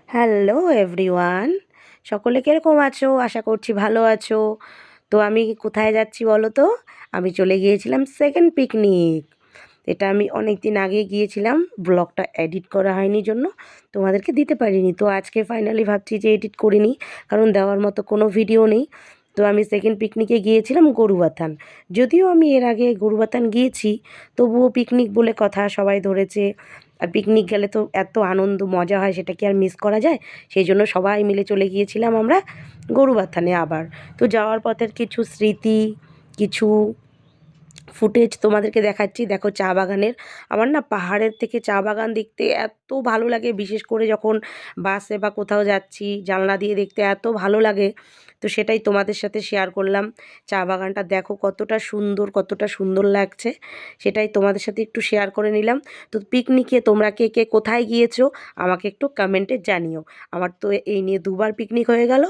Hello everyone, সকলে কীরকম আছো? আশা করছি ভালো আছো। তো আমি কোথায় যাচ্ছি বলো তো? আমি চলে গিয়েছিলাম সেকেন্ড পিকনিক। এটা আমি অনেক দিন আগে গিয়েছিলাম, ব্লগটা এডিট করা হয়নি জন্য তোমাদেরকে দিতে পারিনি। তো আজকে ফাইনালি ভাবছি যে এডিট করে নিই, কারণ দেওয়ার মতো কোনো ভিডিও নেই। তো আমি সেকেন্ড পিকনিকে গিয়েছিলাম গরুবাথান। যদিও আমি এর আগে গরুবাথান গিয়েছি, তবুও পিকনিক বলে কথা সবাই ধরেছে। আর পিকনিক গেলে তো এত আনন্দ মজা হয়, সেটা কি আর মিস করা যায়? সেই জন্য সবাই মিলে চলে গিয়েছিলাম আমরা গরুবাথানে আবার। তো যাওয়ার পথের কিছু স্মৃতি, কিছু ফুটেজ তোমাদেরকে দেখাচ্ছি। দেখো চা বাগানের, আমার না পাহাড়ের থেকে চা বাগান দেখতে এত ভালো লাগে, বিশেষ করে যখন বাসে বা কোথাও যাচ্ছি জানলা দিয়ে দেখতে এত ভালো লাগে। তো সেটাই তোমাদের সাথে শেয়ার করলাম। চা বাগানটা দেখো কতটা সুন্দর লাগছে, সেটাই তোমাদের সাথে একটু শেয়ার করে নিলাম। তো পিকনিকে তোমরা কে কে কোথায় গিয়েছো আমাকে একটু কমেন্টে জানিও। আমার তো এই নিয়ে দুবার পিকনিক হয়ে গেল,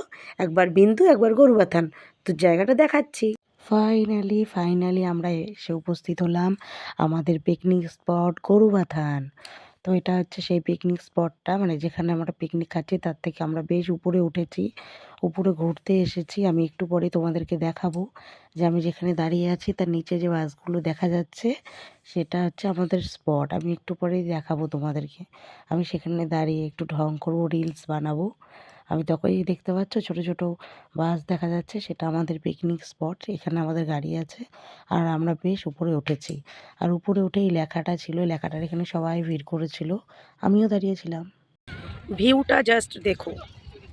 একবার বিন্দু একবার গরুবাথান। তো জায়গাটা দেখাচ্ছি। ফাইনালি আমরা এসে উপস্থিত হলাম আমাদের পিকনিক স্পট গরুবাথান। তো এটা হচ্ছে সেই পিকনিক স্পটটা, মানে যেখানে আমরা পিকনিক খাচ্ছি তার থেকে আমরা বেশ উপরে উঠেছি, উপরে ঘুরতে এসেছি। আমি একটু পরে তোমাদেরকে দেখাবো যে আমি যেখানে দাঁড়িয়ে আছি তার নিচে যে বাসগুলো দেখা যাচ্ছে সেটা হচ্ছে আমাদের স্পট। আমি একটু পরেই দেখাবো তোমাদেরকে। আমি সেখানে দাঁড়িয়ে একটু ঢং করবো, রিলস বানাবো। আমি তখনই দেখতে পাচ্ছ ছোট ছোট বাস দেখা যাচ্ছে, সেটা আমাদের পিকনিক স্পট। এখানে আমাদের গাড়ি আছে আর আমরা বেশ উপরে উঠেছি। আর উপরে উঠে এই লেখাটা ছিল, লেখাটার এখানে সবাই ভিড় করেছিল, আমিও দাঁড়িয়েছিলাম। ভিউটা জাস্ট দেখো,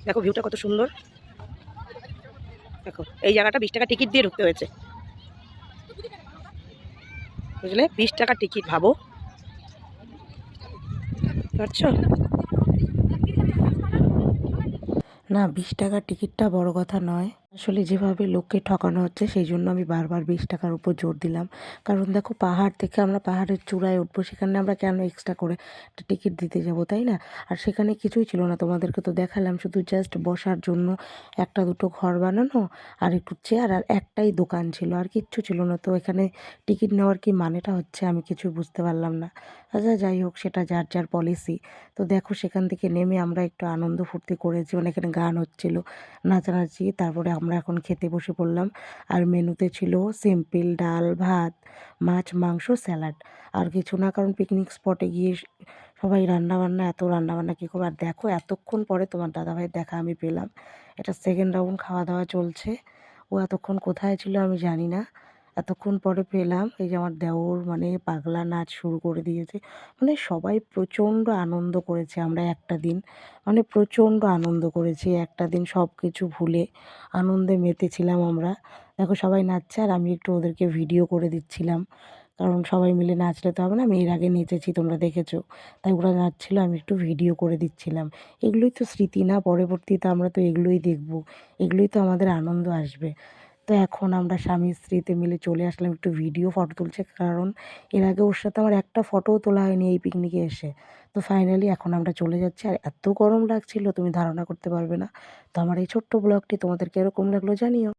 দেখো ভিউটা কত সুন্দর। দেখো এই জায়গাটা 20 টাকা টিকিট দিয়ে ঢুকতে হয়েছে, বুঝলে? 20 টাকা টিকিট, ভাবো, পারছো? না, 20 টাকার টিকিটটা বড় কথা নয়। আসলে যেভাবে লোককে ঠকানো হচ্ছে সেই জন্য আমি বারবার 20 টাকার উপর জোর দিলাম। কারণ দেখো, পাহাড় থেকে আমরা পাহাড়ের চূড়ায় উঠবো, সেখানে আমরা কেন এক্সট্রা করে একটা টিকিট দিতে যাব, তাই না? আর সেখানে কিছুই ছিল না, তোমাদেরকে তো দেখালাম, শুধু জাস্ট বসার জন্য একটা দুটো ঘর বানানো আর একটু চেয়ার আর একটাই দোকান ছিল, আর কিচ্ছু ছিল না। তো এখানে টিকিট নেওয়ার কি মানেটা হচ্ছে আমি কিছুই বুঝতে পারলাম না। আচ্ছা যাই হোক, সেটা যার যার পলিসি। তো দেখো সেখান থেকে নেমে আমরা একটু আনন্দ ফুর্তি করেছি, মানে এখানে গান হচ্ছিল, নাচানাচি। তারপরে আমরা এখন খেতে বসে পড়লাম। আর মেনুতে ছিল সিম্পল ডাল ভাত, মাছ মাংস স্যালাড, আর কিছু না। কারণ পিকনিক স্পটে গিয়ে সবাই রান্নাবান্না, এত রান্নাবান্না কী করবো। আর দেখো এতক্ষণ পরে তোমার দাদাভাইয়ের দেখা আমি পেলাম। এটা সেকেন্ড রাউন্ড খাওয়া দাওয়া চলছে। ও এতক্ষণ কোথায় ছিল আমি জানি না, এতক্ষণ পরে পেলাম। এই যে আমার দেওর মানে পাগলা নাচ শুরু করে দিয়েছে। মানে সবাই প্রচণ্ড আনন্দ করেছে আমরা একটা দিন, মানে প্রচণ্ড আনন্দ করেছি একটা দিন, সব কিছু ভুলে আনন্দে মেতেছিলাম আমরা। দেখো সবাই নাচছে আর আমি একটু ওদেরকে ভিডিও করে দিচ্ছিলাম, কারণ সবাই মিলে নাচলে তো হবে না। আমি এর আগে নেচেছি, তোমরা দেখেছো, তাই ওরা নাচছিল, আমি একটু ভিডিও করে দিচ্ছিলাম। এগুলোই তো স্মৃতি না? পরবর্তীতে আমরা তো এগুলোই দেখবো, এগুলোই তো আমাদের আনন্দ আসবে। তো এখন আমরা স্বামী স্ত্রীতে মিলে চলে আসলাম, একটু ভিডিও ফটো তুলছে, কারণ এর আগে ওর সাথে আমার একটা ফটোও তোলা হয়নি এই পিকনিকে এসে। তো ফাইনালি এখন আমরা চলে যাচ্ছি, আর এত গরম লাগছিল তুমি ধারণা করতে পারবে না। তো আমার এই ছোট্ট ব্লগটি তোমাদেরকে এরকম লাগলো জানিও।